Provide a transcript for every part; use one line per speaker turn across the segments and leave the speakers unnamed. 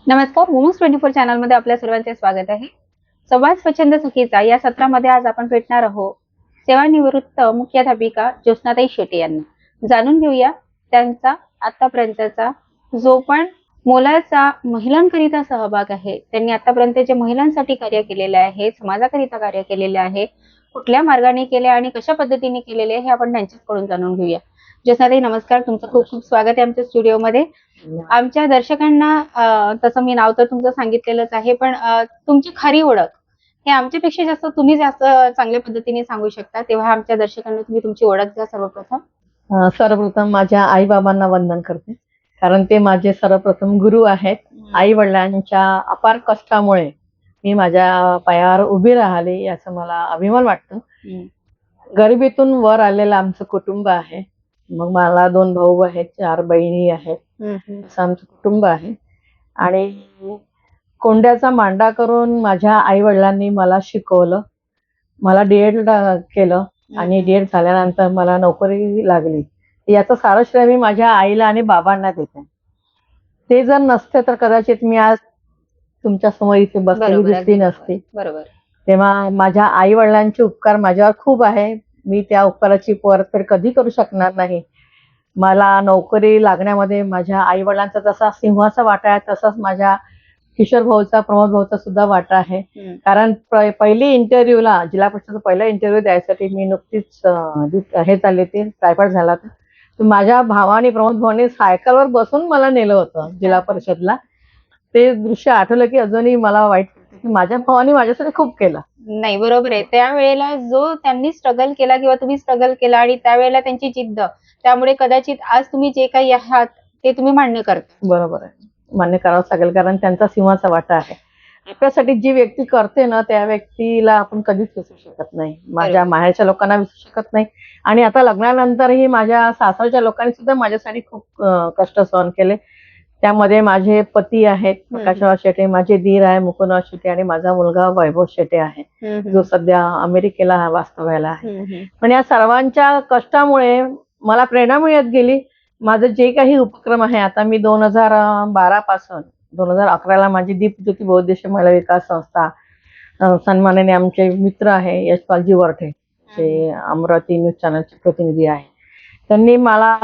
नमस्कार, वुमन्स 24 चॅनलमध्ये आपल्या सर्वांचे स्वागत आहे. संवाद स्वच्छंद सुखीचा या सत्रामध्ये आज आपण भेटणार आहोत सेवानिवृत्त मुख्याध्यापिका ज्योत्स्नाताई शेटे यांना. जाणून घेऊया त्यांचा आतापर्यंतचा जो पण मोलाचा महिलांकरिता सहभाग आहे, त्यांनी आतापर्यंत जे महिलांसाठी कार्य केलेले आहे, समाजाकरिता कार्य केलेले आहे, कुठल्या मार्गाने केले आणि कशा पद्धतीने केलेले हे आपण त्यांच्याकडून जाणून घेऊया. ज्योत्स्नाताई नमस्कार, तुमचं खूप खूप स्वागत आहे आमच्या स्टुडिओमध्ये. आमच्या दर्शकांना तसं मी नाव तर तुमचं सांगितलेलंच आहे, पण तुमची खरी ओळख हे आमच्यापेक्षा जास्त तुम्ही जास्त चांगल्या पद्धतीने सांगू शकता, तेव्हा आमच्या दर्शकांना तुम्ही तुमची ओळख द्या सर्वप्रथम.
सर्वप्रथम माझ्या आई बाबांना वंदन करते, कारण ते माझे सर्वप्रथम गुरु आहेत. आई वडिलांच्या अपार कष्टामुळे मी माझ्या पायावर उभी राहिली याचा मला अभिमान वाटतो. गरिबीतून वर आलेलं आमचं कुटुंब आहे. मग मला 2 भाऊ आहेत, 4 बहिणी आहेत, असं आमचं कुटुंब आहे. आणि कोंड्याचा मांडा करून माझ्या आई वडिलांनी मला शिकवलं, मला डीएड केलं आणि डीएड झाल्यानंतर मला नोकरी लागली. याचं सारं श्रेय मी माझ्या आईला आणि बाबांना देते. ते जर नसते तर कदाचित मी आज तुमच्या समोर इथे बसलेली दिसली नसती.
बरोबर.
तेव्हा माझ्या आई वडिलांचे उपकार माझ्यावर खूप आहे. मी त्या उपकाराची परतफेड कधी करू शकणार नाही. मला नोकरी लागण्यामध्ये माझ्या आई वडिलांचा जसा सिंहाचा वाटा आहे, तसाच माझ्या किशोर भाऊचा, प्रमोद भाऊचा सुद्धा वाटा आहे. कारण पहिली इंटरव्ह्यूला, जिल्हा परिषदेचा पहिला इंटरव्ह्यू द्यायसाठी मी नुकतीच हे चालले ते टायफॉइड झाला तर माझ्या भावाने, प्रमोद भाऊने सायकलवर बसून मला नेलं होतं जिल्हा परिषदला. ते दृश्य आठवलं की अजूनही मला वाईट वाटतं की माझ्या भावाने माझ्यासाठी खूप केलं.
नाही, बरोबर आहे. त्यावेळेला जो त्यांनी स्ट्रगल केला किंवा तुम्ही स्ट्रगल केला आणि त्यावेळेला त्यांची जिद्द, त्यामुळे कदाचित आज तुम्ही जे काही आहात ते तुम्ही मान्य करता.
बरोबर आहे, मान्य करावंच लागेल, कारण त्यांचा सिंहाचा वाटा आहे. आपल्यासाठी जी व्यक्ती करते ना, त्या व्यक्तीला आपण कधीच विसरू शकत नाही. माझ्या माहेरच्या लोकांना विसरू शकत नाही आणि आता लग्नानंतरही माझ्या सासरच्या लोकांनी सुद्धा माझ्यासाठी खूप कष्ट सहन केले. त्यामध्ये माझे पती आहेत प्रकाशराव शेटे, माझे दीर आहे मुकुंदराव शेटे आणि माझा मुलगा वैभव शेटे आहे, जो सध्या अमेरिकेला वास्तव्याला आहे. पण या सर्वांच्या कष्टामुळे मला प्रेरणा मिळत गेली. माझं जे काही उपक्रम आहे, आता मी 2012 पासून 2011ला माझी दीपज्योती बहुउद्देशीय महिला विकास संस्था, सन्माननीय आमचे मित्र आहे यशपालजी वरठे, जे अमरावती न्यूज चॅनलचे प्रतिनिधी आहे. त्यांनी मला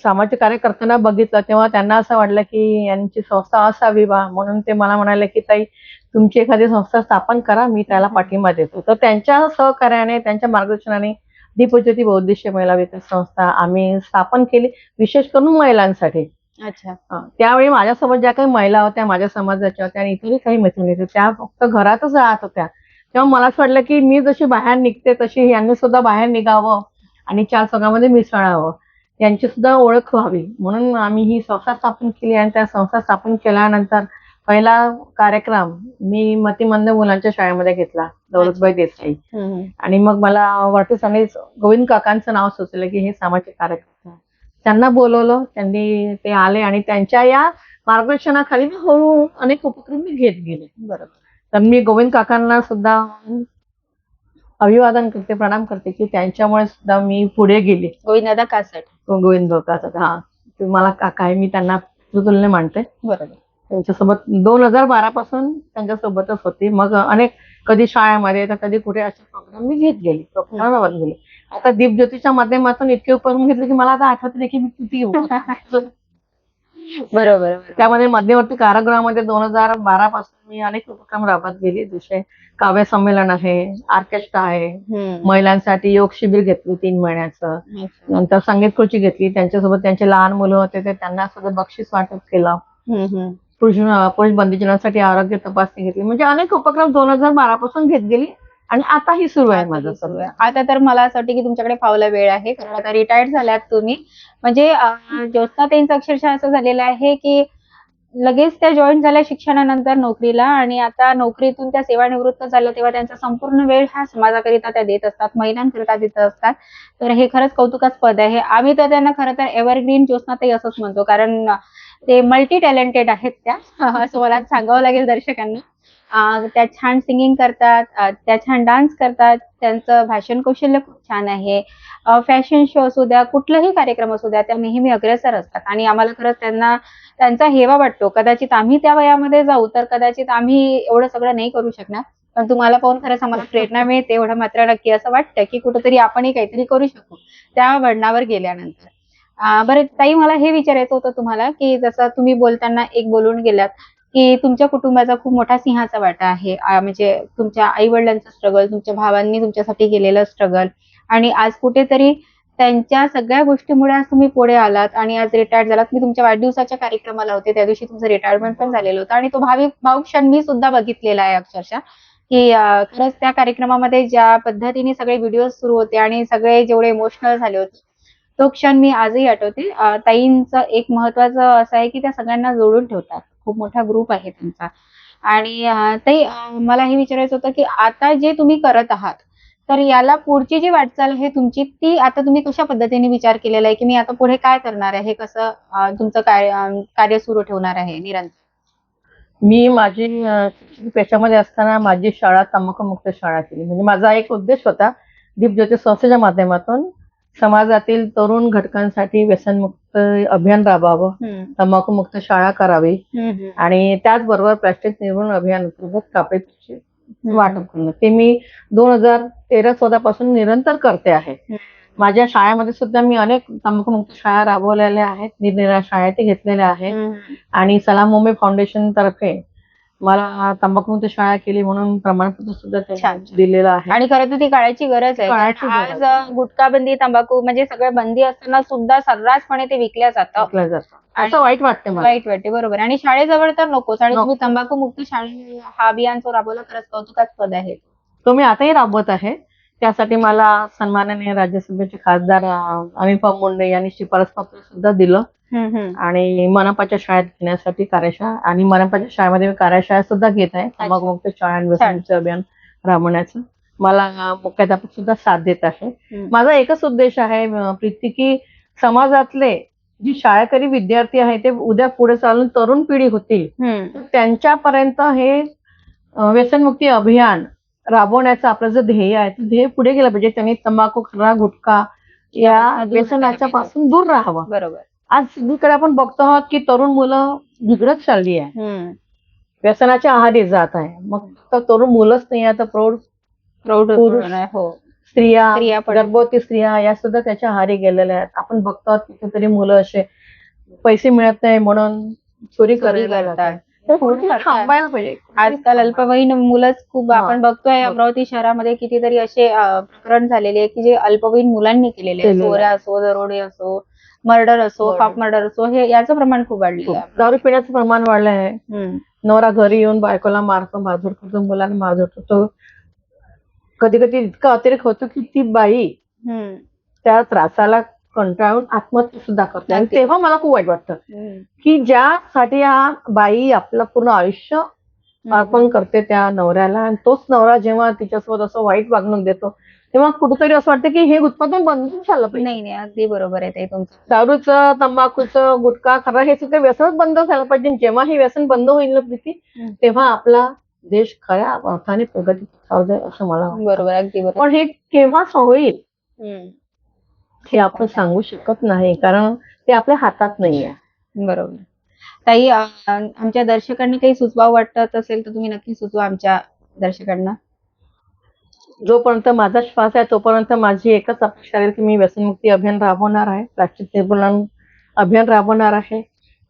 सामाजिक कार्य करताना बघितलं, तेव्हा त्यांना असं वाटलं की यांची संस्था असावी बा, म्हणून ते मला म्हणाले की ताई तुमची एखादी संस्था स्थापन करा, मी त्याला पाठिंबा देतो. तर त्यांच्या सहकार्याने, त्यांच्या मार्गदर्शनाने दीपज्योती बहुउद्देशीय महिला विकास संस्था आम्ही स्थापन केली, विशेष करून महिलांसाठी.
अच्छा.
त्यावेळी माझ्यासोबत ज्या काही महिला होत्या, माझ्या समाजाच्या होत्या आणि इतरही काही मैत्रिणी होत्या, त्या फक्त घरातच राहत होत्या. तेव्हा मला असं वाटलं की मी जशी बाहेर निघते तशी यांनी सुद्धा बाहेर निघावं आणि 4 चौघांमध्ये मिसळावं, यांची सुद्धा ओळख व्हावी, म्हणून आम्ही ही संस्था स्थापन केली. आणि त्या संस्था स्थापन केल्यानंतर पहिला कार्यक्रम मी मतिमंद मुलांच्या शाळेमध्ये घेतला, दौलतबाई देसाई. आणि मग मला वाटतं गोविंद काकांचं नाव सुचलं की हे सामाजिक कार्यक्रम. त्यांना बोलवलं, त्यांनी ते आले आणि त्यांच्या या मार्गदर्शनाखाली हळूहळू अनेक उपक्रम मी घेत गेले.
बरोबर.
तर मी गोविंद काकांना सुद्धा अभिवादन करते, प्रणाम करते की त्यांच्यामुळे सुद्धा मी पुढे गेले.
गोविंददादा कासट.
गोविंद कासट, हा, ते मला काका आहे, मी त्यांना तुलने मानते.
बरोबर.
त्यांच्यासोबत 2012 पासून त्यांच्यासोबतच होती. मग अनेक, कधी शाळेमध्ये तर कधी कुठे असे प्रोग्राम मी घेत गेली, प्रोग्राम गेले. आता दीपज्योतीच्या माध्यमातून इतके उपक्रम घेतले की मला आता आठवत नाही की मी किती
बरोबर.
त्यामध्ये मध्यवर्ती कारागृहामध्ये 2012 पासून मी अनेक उपक्रम राबवत गेली. जसे काव्य संमेलन आहे, ऑर्केस्ट्रा आहे, महिलांसाठी योग शिबिर घेतली 3 महिन्याचं, नंतर संगीत खुर्ची घेतली, त्यांच्यासोबत त्यांचे लहान मुलं होते ते त्यांना सुद्धा बक्षीस वाटप केलं. पुरुष बंदीजनांसाठी आरोग्य तपासणी घेतली. म्हणजे अनेक उपक्रम 2012 पासून घेत गेली आणि आताही सुरू आहे माझं सर्व.
आता तर मला असं वाटतं की तुमच्याकडे फावला वेळ आहे, कारण आता रिटायर्ड झाल्यात तुम्ही. म्हणजे ज्योत्स्नाताईंचं अक्षरशः असं झालेलं आहे की लगेच त्या जॉईन झाल्या शिक्षणानंतर नोकरीला, आणि आता नोकरीतून त्या सेवानिवृत्त झाल्या तेव्हा त्यांचा संपूर्ण वेळ हा समाजाकरिता त्या देत असतात, महिलांकरिता देत असतात. तर हे खरंच कौतुकास्पद आहे. आम्ही तर त्यांना खरं तर एव्हरग्रीन ज्योत्स्नाताई असंच म्हणतो, कारण ते मल्टी टॅलेंटेड आहेत त्या असं मला सांगावं लागेल दर्शकांना. त्या छान सिंगिंग करतात, त्या छान डान्स करतात, त्यांचं भाषण कौशल्य खूप छान आहे. फॅशन शो असू द्या, कुठलाही कार्यक्रम असू द्या, त्या नेहमी अग्रेसर असतात आणि आम्हाला खरंच त्यांचा हेवा वाटतो. कदाचित आम्ही त्या वयामध्ये जाऊ तर कदाचित आम्ही एवढं सगळं नाही करू शकणार. पण तुम्हाला पाहून खरंच आम्हाला प्रेरणा मिळते एवढं मात्र नक्की. असं वाटतं की कुठेतरी आपणही काहीतरी करू शकू त्या वळणावर गेल्यानंतर. बरं ताई, मला हे विचारायचं होतं तुम्हाला, की जसं तुम्ही बोलताना एक बोलून गेलात, की तुमच्या कुटुंबाचा खूप मोठा सिंहाचा वाटा आहे. म्हणजे तुमच्या आई-वडिलांचं स्ट्रगल, तुमच्या भावांनी तुमच्यासाठी केलेलं स्ट्रगल आणि आज कुठेतरी त्यांच्या सगळ्या गोष्टीमुळे आज तुम्ही पुढे आलात आणि आज रिटायर्ड झालात. मी तुमच्या वाढदिवसाच्या कार्यक्रमाला होते. त्या दिवशी तुमचं रिटायरमेंट पण झालेलं होतं आणि तो भावुक क्षण मी सुद्धा बघितलेला आहे अक्षरशः, की खरंच त्या कार्यक्रमामध्ये ज्या पद्धतीने सगळे व्हिडिओज सुरू होते आणि सगळे जेवढे इमोशनल झाले होते, तो क्षण मी आजही आठवते. ताईंचं एक महत्त्वाचं असं आहे, की त्या सगळ्यांना जोडून ठेवतात. खूप मोठा ग्रुप आहे त्यांचा. आणि ताई, मला हे विचारायचं होतं, की आता जे तुम्ही करत आहात, तर याला पुढची जी वाटचाल आहे तुमची, ती आता तुम्ही कशा पद्धतीने विचार केलेला आहे, की मी आता पुढे काय करणार आहे? कसं तुमचं कार्य सुरू ठेवणार आहे निरंतर?
मी माझी शिक्षण पेशामध्ये असताना माझी शाळा तंबाखूमुक्त शाळा केली. म्हणजे माझा एक उद्देश होता, दीपज्योती संस्थेच्या माध्यमातून समाजातील तरुण घटकांसाठी व्यसनमुक्त अभियान राबवावं,
हं.
तंबाखूमुक्त शाळा करावी
हं, हं.
आणि त्याचबरोबर प्लास्टिक निर्मूलन अभियान अंतर्गत कापडीचे
हं.
वाटप करणं. ते मी 2013-14 पासून निरंतर करते आहे.
हं.
माझ्या शाळेमध्ये सुद्धा मी अनेक तंबाखूमुक्त शाळा राबवलेल्या आहेत, निरनिराळ्या शाळेत घेतलेल्या आहेत
हं.
आणि सलाम मुंबई फाउंडेशन तर्फे मला तंबाखूमुक्त शाळा केली म्हणून प्रमाणपत्र सुद्धा
छान,
त्यांनी
छान.
दिलेलं आहे.
आणि खरं तर ती काळाची गरज आहे.
काळाची
कारण
गरज.
आज गुटखा बंदी, तंबाखू म्हणजे सगळं बंदी असताना सुद्धा सर्रासपणे ते विकल्या जातं.
विकलं जातं.
आणि
असं वाईट वाटते मला.
वाईट वाटते, बरोबर. आणि शाळेजवळ तर नकोच. आणि तुम्ही
नको.
तंबाखू मुक्त शाळे हा अभियान जो राबवला, खरंच कौतुकास्पद आहे.
तो मी आताही राबवत आहे. त्यासाठी मला सन्माननीय राज्यसभेचे खासदार अनिल मुंडे यांनी शिफारस पत्र सुद्धा दिलं
हं, हं.
आणि मनपाच्या शाळेत घेण्यासाठी कार्यशाळा आणि मनपाच्या शाळेमध्ये मी कार्यशाळा सुद्धा घेत आहे. तंबाखूमुक्त शाळा आणि व्यसनमुक्त अभियान राबवण्याचं. मला मुख्याध्यापक सुद्धा साथ देत आहे.
हं.
माझा एकच उद्देश आहे प्रीती, की समाजातले जी शाळकरी विद्यार्थी आहेत ते उद्या पुढे चालून तरुण पिढी होतील,
हं.
तर त्यांच्यापर्यंत हे व्यसनमुक्ती अभियान राबवण्याचं आपलं जे ध्येय आहे ते ध्येय पुढे गेलं पाहिजे. त्यांनी तंबाखू, खर्रा, गुटखा या
यापासून दूर
व्यसनाच्या
राहायला
पासून दूर राहावं.
बरोबर.
आज सगळीकडे आपण बघतो आहोत की तरुण मुलं बिघडत चालली आहे,
हं.
व्यसनाच्या आहारी जात आहे. मग फक्त तरुण मुलंच नाही, आता प्रौढ
प्रौढ
पुरुष,
हो.
स्त्रिया,
स्त्रिया पण.
गर्भवती स्त्रिया या सुद्धा त्याच्या आहारी गेलेल्या आहेत. आपण बघतो आहोत कितीतरी मुलं असे पैसे मिळत नाही म्हणून चोरी करायला
करतात.
लागतात. तर कुठेतरी
करतात.
थांबायला पाहिजे.
आजकाल अल्पवयीन मुलंच खूप
हा.
आपण बघतोय. अमरावती शहरामध्ये कितीतरी असे प्रकरण झालेले आहे, की जे अल्पवयीन मुलांनी केलेले आहे.
केलेले आहे.
चोऱ्या असो, दरोडे असो, मर्डर असो,
Murder.
फाप मर्डर असो, हे याचं प्रमाण खूप वाढलेलं आहे.
दारू पिण्याचं प्रमाण वाढलं आहे.
हं.
नवरा घरी येऊन बायकोला मारतो, मारझोड करतो, मुलांना मारझोड करतो. कधी कधी इतका अतिरेक होतो की ती बाई
हं.
त्या त्रासाला कंटाळून आत्महत्या सुद्धा करते. आणि
अगदी.
तेव्हा मला खूप वाईट वाटतं
हं.
की ज्यासाठी हा बाई आपलं पूर्ण आयुष्य अर्पण करते त्या नवऱ्याला, आणि तोच नवरा जेव्हा तिच्यासोबत असं वाईट वागणूक देतो तेव्हा कुठेतरी असं वाटतं की हे उत्पादन बंद झालं पाहिजे.
नाही, नाही. अगदी बरोबर आहे ताई तुमचं.
दारूचं, तंबाखूचं, गुटखा, खरा हे सगळं व्यसनच बंद झालं पाहिजे. जेव्हा हे व्यसन बंद होईल ना प्रीती,
हं.
तेव्हा आपला देश खऱ्या अर्थाने प्रगती पथावर जाईल असं मला वाटतं.
बरोबर, अगदी बरोबर.
पण हे केव्हा होईल
हं.
हे आपण सांगू शकत नाही, कारण ते आपल्या हातात नाहीये.
बरोबर. ताई, आमच्या दर्शकांना काही सुचवावं वाटत असेल तर तुम्ही नक्की सुचवा आमच्या दर्शकांना.
जोपर्यंत माझा श्वास आहे तोपर्यंत माझी एकच अपेक्षा आहे की मी व्यसनमुक्ती अभियान राबवणार आहे, प्लास्टिक निर्मूलन अभियान राबवणार आहे,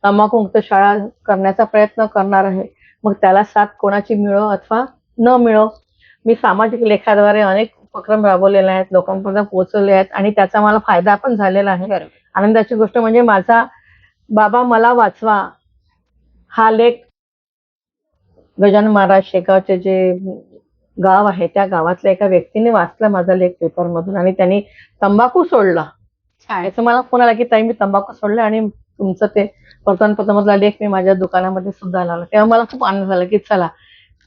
तंबाखूमुक्त शाळा करण्याचा प्रयत्न करणार आहे. मग त्याला साथ कोणाची मिळो अथवा न मिळो, मी सामाजिक लेखाद्वारे अनेक उपक्रम राबवलेले आहेत, लोकांपर्यंत पोहोचवले आहेत आणि त्याचा मला फायदा पण झालेला आहे.
बरोबर.
आनंदाची गोष्ट म्हणजे माझा बाबा मला वाचवा हा लेख गजानन महाराज शेगावचे जे गाव आहे त्या गावातल्या एका व्यक्तीने वाचला माझा लेख पेपरमधून आणि त्यांनी तंबाखू सोडला.
छान.
याचा मला फोन आला की ताई मी तंबाखू सोडलं आणि तुमचं ते वर्तमानपत्रामधला लेख मी माझ्या दुकानामध्ये सुद्धा लावला. तेव्हा मला खूप आनंद झाला की चला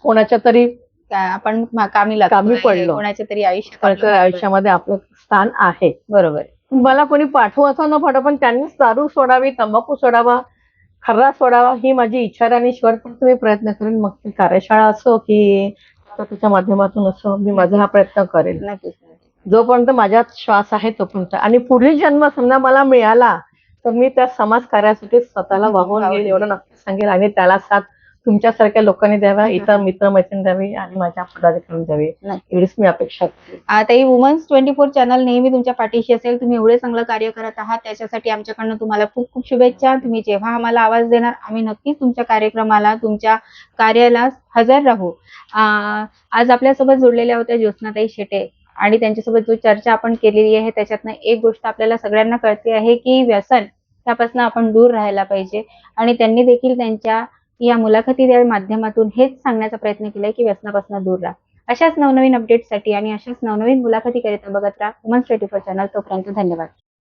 कोणाच्या तरी
आपण कामी लागतो.
कामी पडलो.
कोणाच्या तरी आयुष्यात
कोणाच्या आयुष्यामध्ये आपलं स्थान आहे.
बरोबर.
मला कोणी पाठवू असं न पाठव, पण त्यांनीच दारू सोडावी, तंबाखू सोडावा, खर्रा सोडावा ही माझी इच्छा आहे आणि शेवटपर्यंत मी प्रयत्न करेन. मग ती कार्यशाळा असो की त्याच्या माध्यमातून असो, मी माझा हा प्रयत्न करेन.
नक्कीच.
जोपर्यंत माझ्यात श्वास आहे तोपर्यंत. आणि पुढील जन्म समजा मला मिळाला तर मी त्या समाज कार्यासाठी स्वतःला वाहून घेईल एवढं नक्की सांगेल. आणि त्याला साथ तुमच्यासारख्या लोकांनी द्यावा, इतर मित्रमैत्रिणी द्यावी आणि माझ्या पदाधिकाऱ्यांनी द्यावी, एवढीच मी अपेक्षा करते.
आता ही वुमन्स 24 चॅनल नेहमी तुमच्या पाठीशी असेल. तुम्ही एवढे चांगलं कार्य करत आहात, त्याच्यासाठी आमच्याकडनं तुम्हाला खूप खूप शुभेच्छा. तुम्ही जेव्हा आम्हाला आवाज देणार, आम्ही नक्कीच तुमच्या कार्यक्रमाला, तुमच्या कार्याला हजर राहू. आज आपल्यासोबत जोडलेल्या होत्या ज्योत्स्नाताई शेटे आणि त्यांच्यासोबत जो चर्चा आपण केलेली आहे त्याच्यातनं एक गोष्ट आपल्याला सगळ्यांना कळते आहे की व्यसन त्यापासून आपण दूर राहायला पाहिजे. आणि त्यांनी देखील त्यांच्या या मुलाखतीच्या माध्यमातून हेच सांगण्याचा प्रयत्न केलाय की व्यसनापासून दूर राहा. अशाच नवनवीन अपडेट्ससाठी आणि अशाच नवनवीन मुलाखतीकरिता बघत राहा वुमन्स 24 चॅनल. तोपर्यंत धन्यवाद.